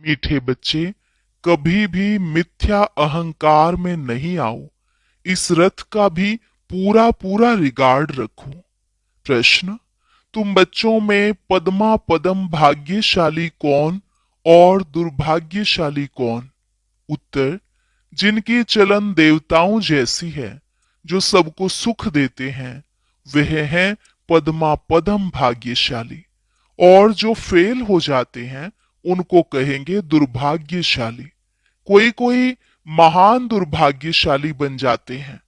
मीठे बच्चे, कभी भी मिथ्या अहंकार में नहीं आओ। इस रथ का भी पूरा पूरा रिगार्ड रखो। प्रश्न, तुम बच्चों में पद्मा पदम भाग्यशाली कौन और दुर्भाग्यशाली कौन? उत्तर, जिनकी चलन देवताओं जैसी है, जो सबको सुख देते हैं, वह हैं पद्मा पदम भाग्यशाली। और जो फेल हो जाते हैं, उनको कहेंगे दुर्भाग्यशाली। कोई कोई महान दुर्भाग्यशाली बन जाते हैं।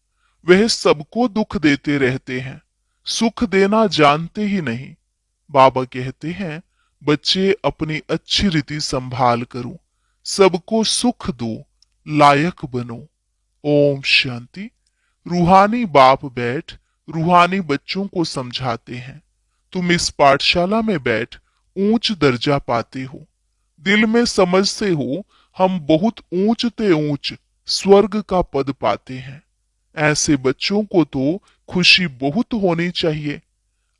वह सबको दुख देते रहते हैं, सुख देना जानते ही नहीं। बाबा कहते हैं, बच्चे अपनी अच्छी रीति संभाल करो, सबको सुख दो, लायक बनो। ओम शांति। रूहानी बाप बैठ रूहानी बच्चों को समझाते हैं। तुम इस पाठशाला में बैठ ऊंच दर्जा पाते हो। दिल में समझते हो हम बहुत ऊंचते ऊंच स्वर्ग का पद पाते हैं। ऐसे बच्चों को तो खुशी बहुत होनी चाहिए।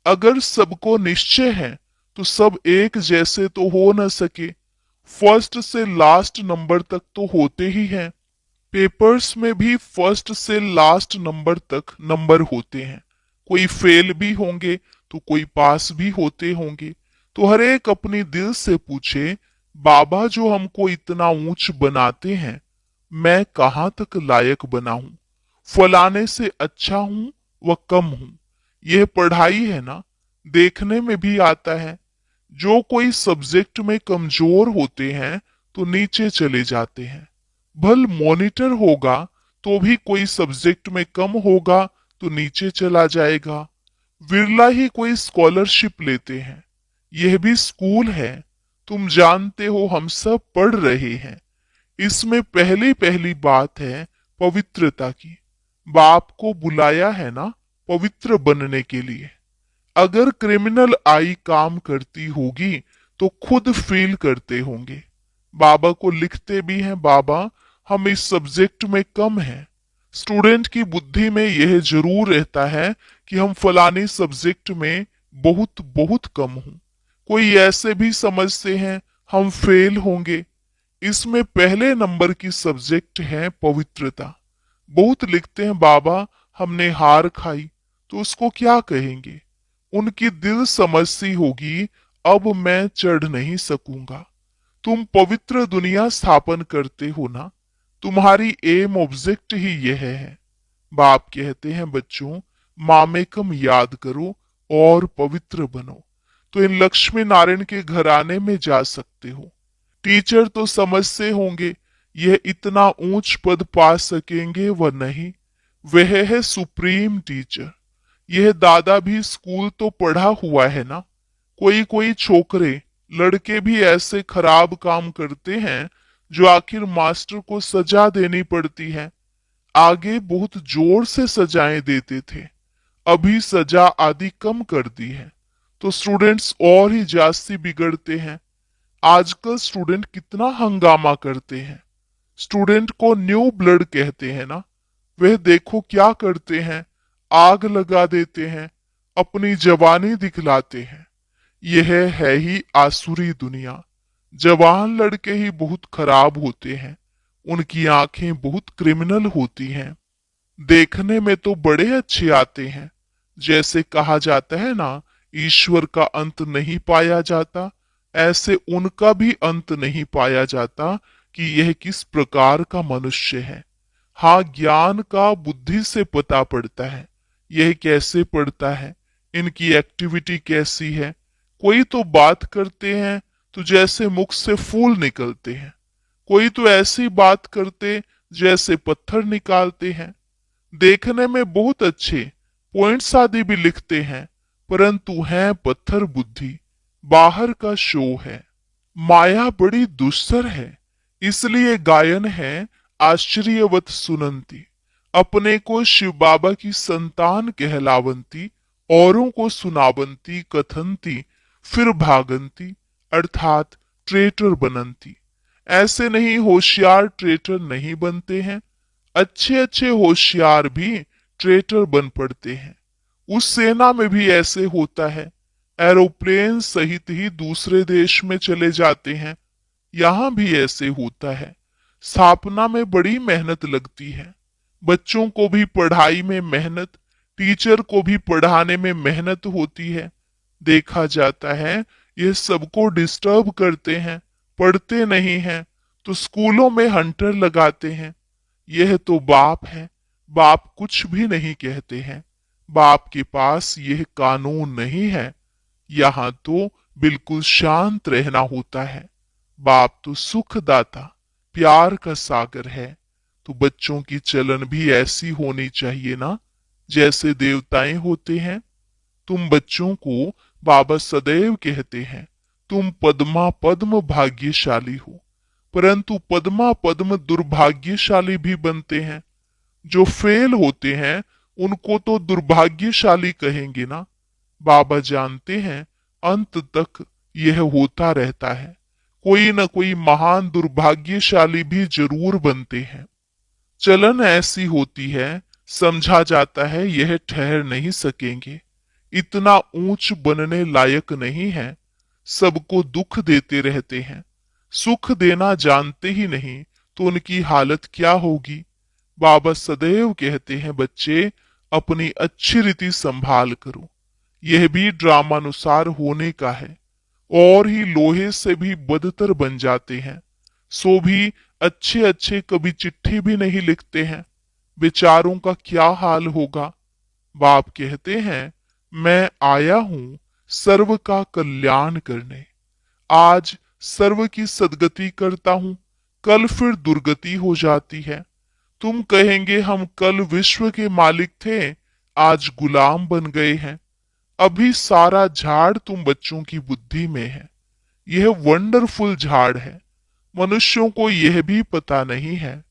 अगर सबको निश्चय है तो सब एक जैसे तो हो न सके। फर्स्ट से लास्ट नंबर तक तो होते ही हैं। पेपर्स में भी फर्स्ट से लास्ट नंबर तक नंबर होते हैं। कोई फेल भी होंगे तो कोई पास भी होते होंगे। तो हर एक अपनी दिल से पूछे, बाबा जो हमको इतना ऊंच बनाते हैं, मैं कहाँ तक लायक बना हूं? फलाने से अच्छा हूं व कम हूं? यह पढ़ाई है ना, देखने में भी आता है। जो कोई सब्जेक्ट में कमजोर होते हैं तो नीचे चले जाते हैं। भल मॉनिटर होगा तो भी कोई सब्जेक्ट में कम होगा तो नीचे चला जाएगा। विरला ही कोई स्कॉलरशिप लेते हैं। यह भी स्कूल है। तुम जानते हो हम सब पढ़ रहे हैं। इसमें पहली पहली बात है पवित्रता की। बाप को बुलाया है ना पवित्र बनने के लिए। अगर क्रिमिनल आई काम करती होगी तो खुद फील करते होंगे। बाबा को लिखते भी हैं, बाबा हम इस सब्जेक्ट में कम हैं। स्टूडेंट की बुद्धि में यह जरूर रहता है कि हम फलानी सब्जेक्ट में बहुत बहुत कम हूं। कोई ऐसे भी समझते हैं हम फेल होंगे। इसमें पहले नंबर की सब्जेक्ट है पवित्रता। बहुत लिखते हैं, बाबा हमने हार खाई, तो उसको क्या कहेंगे? उनकी दिल समझ सी होगी, अब मैं चढ़ नहीं सकूंगा। तुम पवित्र दुनिया स्थापन करते हो ना, तुम्हारी एम ऑब्जेक्ट ही यह है। बाप कहते हैं, बच्चों मामेकम याद करो और पवित्र बनो, तो इन लक्ष्मी नारायण के घराने में जा सकते हो। टीचर तो समझते होंगे यह इतना ऊंच पद पा सकेंगे व नहीं। वह है सुप्रीम टीचर। यह दादा भी स्कूल तो पढ़ा हुआ है ना। कोई कोई छोकरे लड़के भी ऐसे खराब काम करते हैं जो आखिर मास्टर को सजा देनी पड़ती है। आगे बहुत जोर से सजाएं देते थे, अभी सजा आदि कम कर दी है, तो स्टूडेंट्स और ही जास्ती बिगड़ते हैं। आजकल स्टूडेंट कितना हंगामा करते हैं। स्टूडेंट को न्यू ब्लड कहते हैं ना। वह देखो क्या करते हैं, आग लगा देते हैं, अपनी जवानी दिखलाते हैं। यह है ही आसुरी दुनिया। जवान लड़के ही बहुत खराब होते हैं। उनकी आंखें बहुत क्रिमिनल होती हैं। देखने में तो बड़े अच्छे आते हैं। जैसे कहा जाता है ना, ईश्वर का अंत नहीं पाया जाता, ऐसे उनका भी अंत नहीं पाया जाता कि यह किस प्रकार का मनुष्य है। हाँ, ज्ञान का बुद्धि से पता पड़ता है। यह कैसे पड़ता है, इनकी एक्टिविटी कैसी है। कोई तो बात करते हैं तो जैसे मुख से फूल निकलते हैं। कोई तो ऐसी बात करते जैसे पत्थर निकालते हैं। देखने में बहुत अच्छे पॉइंट्स आदि भी लिखते हैं, परंतु हैं पत्थर बुद्धि। बाहर का शो है। माया बड़ी दुस्सर है, इसलिए गायन है आश्चर्यवत सुनंती। अपने को शिव बाबा की संतान कहलावंती, औरों को सुनावंती कथनती, फिर भागंती, अर्थात ट्रेटर बनंती। ऐसे नहीं, होशियार ट्रेटर नहीं बनते हैं। अच्छे अच्छे होशियार भी ट्रेटर बन पड़ते हैं। उस सेना में भी ऐसे होता है। एरोप्लेन सहित ही दूसरे देश में चले जाते हैं। यहाँ भी ऐसे होता है। स्थापना में बड़ी मेहनत लगती है। बच्चों को भी पढ़ाई में मेहनत, टीचर को भी पढ़ाने में मेहनत होती है। देखा जाता है ये सबको डिस्टर्ब करते हैं, पढ़ते नहीं हैं, तो स्कूलों में हंटर लगाते हैं। यह तो बाप है, बाप कुछ भी नहीं कहते हैं। बाप के पास यह कानून नहीं है। यहाँ तो बिल्कुल शांत रहना होता है। बाप तो सुखदाता, प्यार का सागर है। तो बच्चों की चलन भी ऐसी होनी चाहिए ना, जैसे देवताएं होते हैं। तुम बच्चों को बाबा सदैव कहते हैं, तुम पद्मा पद्म भाग्यशाली हो। परंतु पद्मा पद्म दुर्भाग्यशाली भी बनते हैं। जो फेल होते हैं उनको तो दुर्भाग्यशाली कहेंगे ना। बाबा जानते हैं अंत तक यह होता रहता है। कोई न कोई महान दुर्भाग्यशाली भी जरूर बनते हैं। चलन ऐसी होती है, समझा जाता है यह ठहर नहीं सकेंगे, इतना ऊंच बनने लायक नहीं है। सबको दुख देते रहते हैं। सुख देना जानते ही नहीं तो उनकी हालत क्या होगी। बाबा सदैव कहते हैं, बच्चे अपनी अच्छी रीति संभाल करो। यह भी ड्रामानुसार होने का है। और ही लोहे से भी बदतर बन जाते हैं। सो भी अच्छे अच्छे कभी चिट्ठी भी नहीं लिखते हैं। बेचारों का क्या हाल होगा। बाप कहते हैं, मैं आया हूं सर्व का कल्याण करने। आज सर्व की सदगति करता हूं, कल फिर दुर्गति हो जाती है। तुम कहेंगे हम कल विश्व के मालिक थे, आज गुलाम बन गए हैं। अभी सारा झाड़ तुम बच्चों की बुद्धि में है। यह वंडरफुल झाड़ है। मनुष्यों को यह भी पता नहीं है।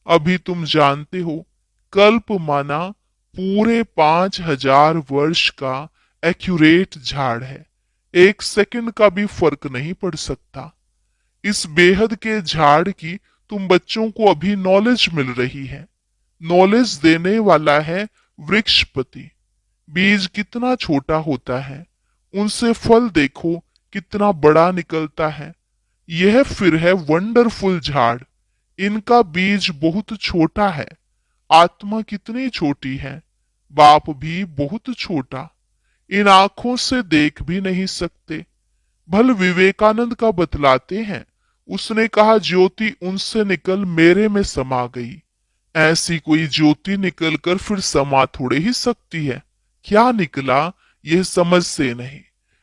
अभी तुम जानते हो, कल्प माना पूरे 5,000 वर्ष का एक्यूरेट झाड़ है। एक सेकंड का भी फर्क नहीं पड़ सकता। इस बेहद के झाड़ की तुम बच्चों को अभी नॉलेज मिल रही है। नॉलेज देने वाला है वृक्षपति। बीज कितना छोटा होता है, उनसे फल देखो कितना बड़ा निकलता है। यह फिर है वंडरफुल झाड़। इनका बीज बहुत छोटा है। आत्मा कितनी छोटी है, बाप भी बहुत छोटा। इन आंखों से देख भी नहीं सकते। भल विवेकानंद का बतलाते हैं, उसने कहा ज्योति उनसे निकल मेरे में समा गई। ऐसी कोई ज्योति निकलकर फिर समा थोड़े ही सकती है। क्या निकला यह समझ से नहीं।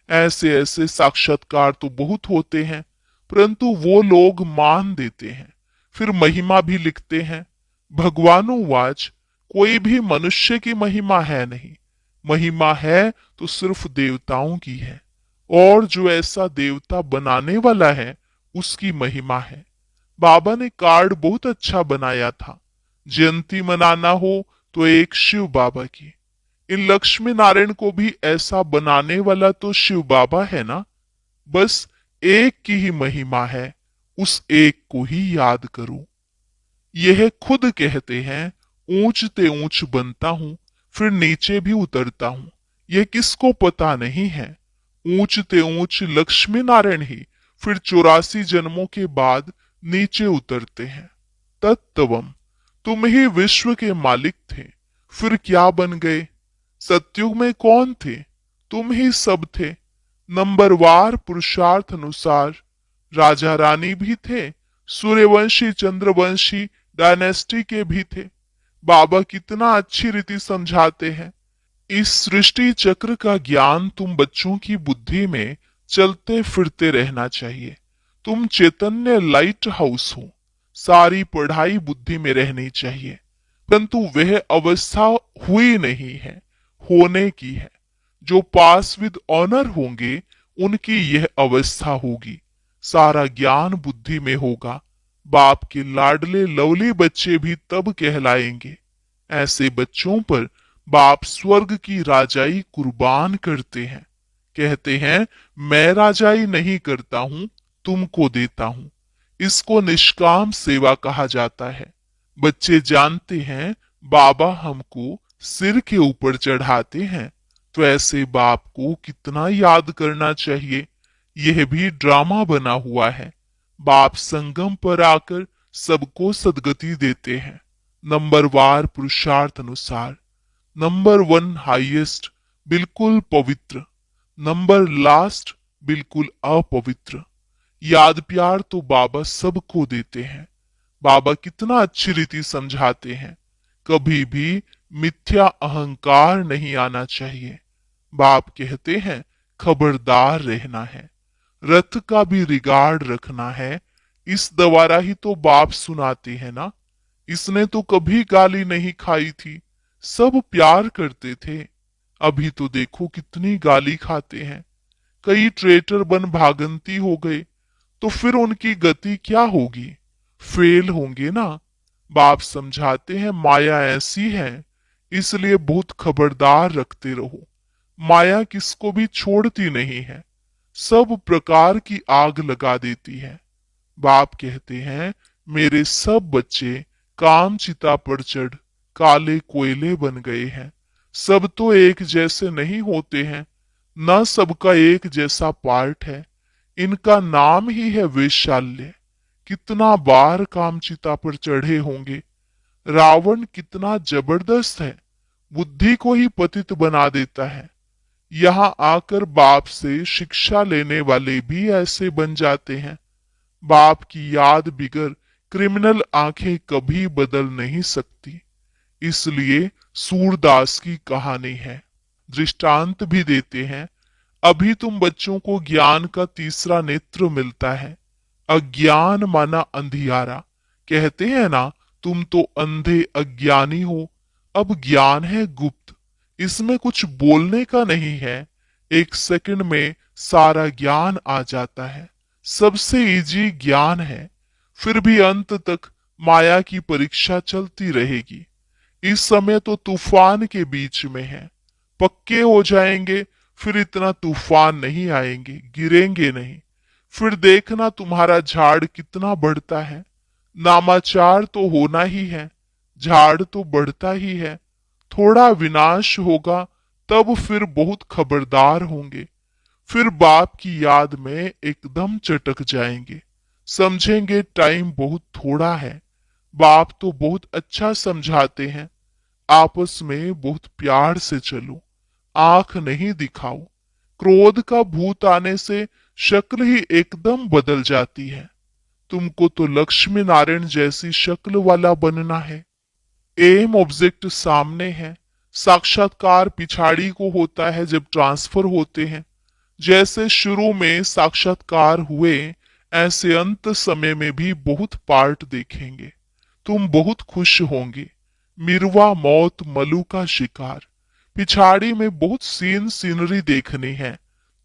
ऐसे ऐसे साक्षात्कार तो बहुत होते हैं, परंतु वो लोग मान देते हैं, फिर महिमा भी लिखते हैं। भगवानुवाच, कोई भी मनुष्य की महिमा है नहीं। महिमा है तो सिर्फ देवताओं की है। और जो ऐसा देवता बनाने वाला है उसकी महिमा है। बाबा ने कार्ड बहुत अच्छा बनाया था। जयंती मनाना हो तो एक शिव बाबा की। इन लक्ष्मी नारायण को भी ऐसा बनाने वाला तो शिव बाबा है ना। बस एक की ही महिमा है, उस एक को ही याद करो। यह खुद कहते हैं, ऊंचते ऊंच बनता हूं फिर नीचे भी उतरता हूं। यह किसको पता नहीं है। ऊंचते ऊंच लक्ष्मी नारायण ही फिर 84 जन्मों के बाद नीचे उतरते हैं। तत्तवम, तुम ही विश्व के मालिक थे, फिर क्या बन गए। सतयुग में कौन थे, तुम ही सब थे। नंबरवार पुरुषार्थ अनुसार राजा रानी भी थे, सूर्यवंशी चंद्रवंशी डायनेस्टी के भी थे। बाबा कितना अच्छी रीति समझाते हैं। इस सृष्टि चक्र का ज्ञान तुम बच्चों की बुद्धि में चलते फिरते रहना चाहिए। तुम चैतन्य लाइट हाउस हो। सारी पढ़ाई बुद्धि में रहनी चाहिए, परंतु वह अवस्था हुई नहीं है, होने की है। जो पास विद ऑनर होंगे उनकी यह अवस्था होगी। सारा ज्ञान बुद्धि में होगा। बाप के लाडले लवली बच्चे भी तब कहलाएंगे। ऐसे बच्चों पर बाप स्वर्ग की राजाई कुर्बान करते हैं। कहते हैं, मैं राजाई नहीं करता हूं, तुमको देता हूं। इसको निष्काम सेवा कहा जाता है। बच्चे जानते हैं बाबा हमको सिर के ऊपर चढ़ाते हैं, तो ऐसे बाप को कितना याद करना चाहिए। यह भी ड्रामा बना हुआ है। बाप संगम पर आकर सबको सदगति देते हैं, नंबरवार पुरुषार्थ अनुसार। नंबर वन हाईएस्ट बिल्कुल पवित्र, नंबर लास्ट बिल्कुल अपवित्र। याद प्यार तो बाबा सबको देते हैं। बाबा कितना अच्छी रीति समझाते हैं, कभी भी मिथ्या अहंकार नहीं आना चाहिए। बाप कहते हैं खबरदार रहना है, रथ का भी रिगार्ड रखना है। इस द्वारा ही तो बाप सुनाते हैं ना। इसने तो कभी गाली नहीं खाई थी, सब प्यार करते थे। अभी तो देखो कितनी गाली खाते हैं। कई ट्रेटर बन भागंती हो गए, तो फिर उनकी गति क्या होगी? फेल होंगे ना। बाप समझाते हैं माया ऐसी है, इसलिए बहुत खबरदार रखते रहो। माया किसको भी छोड़ती नहीं है, सब प्रकार की आग लगा देती है। बाप कहते हैं मेरे सब बच्चे काम चिता पर चढ़ काले कोयले बन गए हैं। सब तो एक जैसे नहीं होते हैं, न सबका एक जैसा पार्ट है। इनका नाम ही है वैशाल्य। कितना बार कामचिता पर चढ़े होंगे। रावण कितना जबरदस्त है, बुद्धि को ही पतित बना देता है। यहाँ आकर बाप से शिक्षा लेने वाले भी ऐसे बन जाते हैं। बाप की याद बिगर क्रिमिनल आंखें कभी बदल नहीं सकती। इसलिए सूरदास की कहानी है। दृष्टांत भी देते हैं। अभी तुम बच्चों को ज्ञान का तीसरा नेत्र मिलता है। अज्ञान माना अंधियारा। कहते हैं ना तुम तो अंधे अज्ञानी हो। अब ज्ञान है गुप्त, इसमें कुछ बोलने का नहीं है। एक सेकंड में सारा ज्ञान आ जाता है। सबसे इजी ज्ञान है। फिर भी अंत तक माया की परीक्षा चलती रहेगी। इस समय तो तूफान के बीच में है। पक्के हो जाएंगे, फिर इतना तूफान नहीं आएंगे, गिरेंगे नहीं। फिर देखना तुम्हारा झाड़ कितना बढ़ता है। नामाचार तो होना ही है, झाड़ तो बढ़ता ही है। थोड़ा विनाश होगा, तब फिर बहुत खबरदार होंगे। फिर बाप की याद में एकदम चटक जाएंगे। समझेंगे टाइम बहुत थोड़ा है। बाप तो बहुत अच्छा समझाते हैं। आपस में बहुत प्यार से चलो, आंख नहीं दिखाओ। क्रोध का भूत आने से शक्ल ही एकदम बदल जाती है। तुमको तो लक्ष्मी नारायण जैसी शक्ल वाला बनना है। एम ऑब्जेक्ट सामने है, साक्षात्कार पिछाड़ी को होता है जब ट्रांसफर होते हैं। जैसे शुरू में साक्षात्कार हुए, ऐसे अंत समय में भी बहुत पार्ट देखेंगे। तुम बहुत खुश होंगे। मिरवा मौत मलू का शिकार। पिछाड़ी में बहुत सीनरी देखनी है।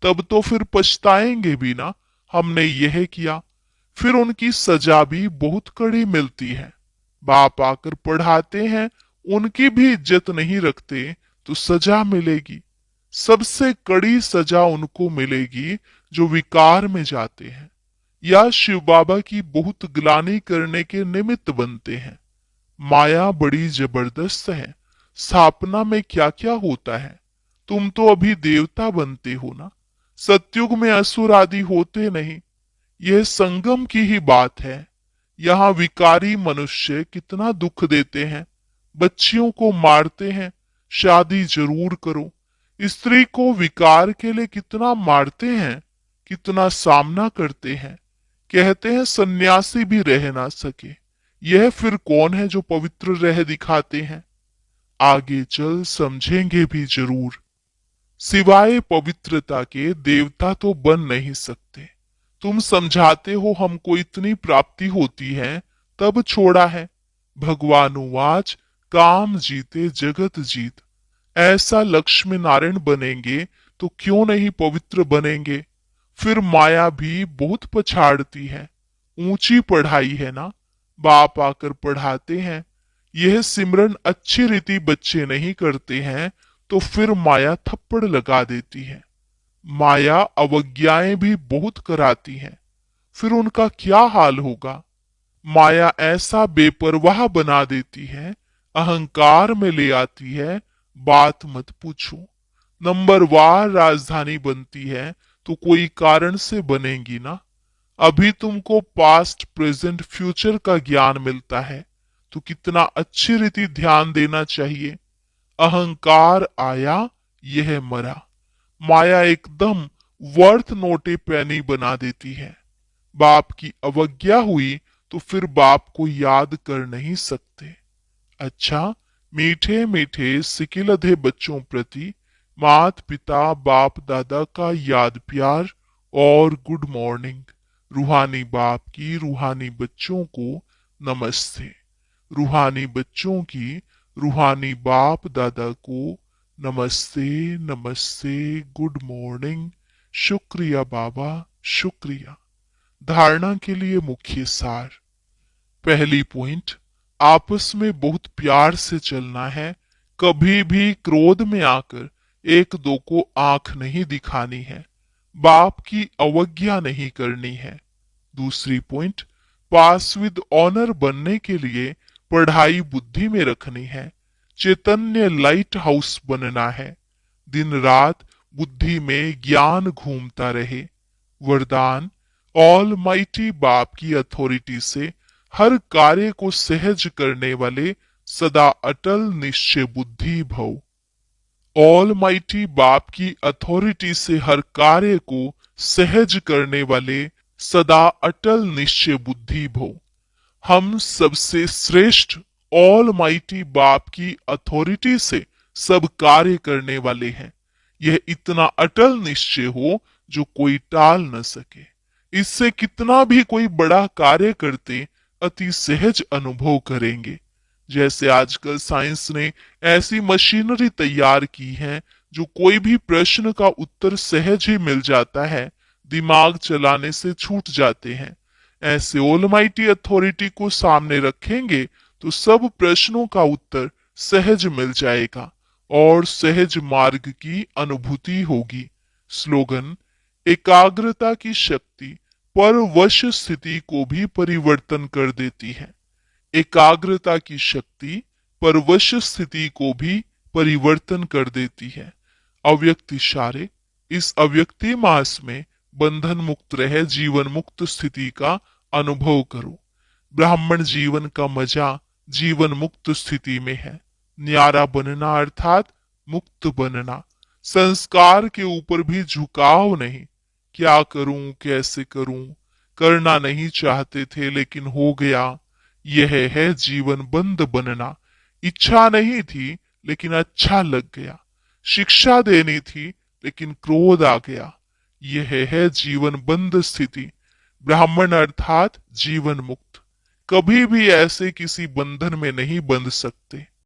तब तो फिर पछताएंगे भी ना, हमने यह किया। फिर उनकी सजा भी बहुत कड़ी मिलती है। बाप आकर पढ़ाते हैं, उनकी भी इज्जत नहीं रखते तो सजा मिलेगी। सबसे कड़ी सजा उनको मिलेगी जो विकार में जाते हैं या शिव बाबा की बहुत ग्लानि करने के निमित्त बनते हैं। माया बड़ी जबरदस्त है। स्थापना में क्या क्या होता है। तुम तो अभी देवता बनते हो ना। सतयुग में असुर आदि होते नहीं। यह संगम की ही बात है। यहाँ विकारी मनुष्य कितना दुख देते हैं। बच्चियों को मारते हैं। शादी जरूर करो। स्त्री को विकार के लिए कितना मारते हैं, कितना सामना करते हैं। कहते हैं सन्यासी भी रह ना सके। यह फिर कौन है जो पवित्र रह दिखाते हैं? आगे चल समझेंगे भी जरूर। सिवाय पवित्रता के देवता तो बन नहीं सकते। तुम समझाते हो हमको इतनी प्राप्ति होती है, तब छोड़ा है। भगवान उवाच काम जीते जगत जीत। ऐसा लक्ष्मी नारायण बनेंगे तो क्यों नहीं पवित्र बनेंगे? फिर माया भी बहुत पछाड़ती है। ऊंची पढ़ाई है ना। बाप आकर पढ़ाते हैं। यह सिमरन अच्छी रीति बच्चे नहीं करते हैं तो फिर माया थप्पड़ लगा देती है। माया अवज्ञाएं भी बहुत कराती है। फिर उनका क्या हाल होगा? माया ऐसा बेपरवाह बना देती है, अहंकार में ले आती है, बात मत पूछो। नंबरवार राजधानी बनती है तो कोई कारण से बनेगी ना। अभी तुमको पास्ट प्रेजेंट फ्यूचर का ज्ञान मिलता है, तो कितना अच्छी रीति ध्यान देना चाहिए। अहंकार आया, यह मरा। माया एकदम वर्थ नोटे पैनी बना देती है। बाप की अवज्ञा हुई तो फिर बाप को याद कर नहीं सकते। अच्छा, मीठे मीठे सिकिलधे बच्चों प्रति मात पिता बाप दादा का याद प्यार और गुड मॉर्निंग। रूहानी बाप की रूहानी बच्चों को नमस्ते। रूहानी बच्चों की रूहानी बाप दादा को नमस्ते नमस्ते, गुड मॉर्निंग। शुक्रिया बाबा, शुक्रिया। धारणा के लिए मुख्य सार। पहली पॉइंट, आपस में बहुत प्यार से चलना है। कभी भी क्रोध में आकर एक दो को आंख नहीं दिखानी है। बाप की अवज्ञा नहीं करनी है। दूसरी पॉइंट, पास विद ऑनर बनने के लिए पढ़ाई बुद्धि में रखनी है। चैतन्य लाइट हाउस बनना है। दिन रात बुद्धि में ज्ञान घूमता रहे। वरदान, ऑल माइटी बाप की अथॉरिटी से हर कार्य को सहज करने वाले सदा अटल निश्चय बुद्धि भव। ऑल माइटी बाप की अथॉरिटी से हर कार्य को सहज करने वाले सदा अटल निश्चय बुद्धि भव। हम सबसे श्रेष्ठ ऑल माइटी बाप की अथॉरिटी से सब कार्य करने वाले हैं। यह इतना अटल निश्चय हो जो कोई टाल न सके। इससे कितना भी कोई बड़ा कार्य करते अति सहज अनुभव करेंगे। जैसे आजकल साइंस ने ऐसी मशीनरी तैयार की है जो कोई भी प्रश्न का उत्तर सहज ही मिल जाता है, दिमाग चलाने से छूट जाते हैं। ऐसे ऑलमाइटी अथॉरिटी को सामने रखेंगे तो सब प्रश्नों का उत्तर सहज मिल जाएगा और सहज मार्ग की अनुभूति होगी। स्लोगन, एकाग्रता की शक्ति परवश स्थिति को भी परिवर्तन कर देती है। एकाग्रता की शक्ति परवश स्थिति को भी परिवर्तन कर देती है। अव्यक्त इशारे, इस अव्यक्ति मास में बंधन मुक्त रहे जीवन मुक्त स्थिति का अनुभव करो। ब्राह्मण जीवन का मजा जीवन मुक्त स्थिति में है। न्यारा बनना अर्थात मुक्त बनना। संस्कार के ऊपर भी झुकाव नहीं। क्या करूं, कैसे करूं, करना नहीं चाहते थे लेकिन हो गया। यह है जीवन बंद बनना। इच्छा नहीं थी लेकिन अच्छा लग गया। शिक्षा देनी थी लेकिन क्रोध आ गया। यह है जीवन बंद स्थिति। ब्राह्मण अर्थात जीवन मुक्त। कभी भी ऐसे किसी बंधन में नहीं बंध सकते।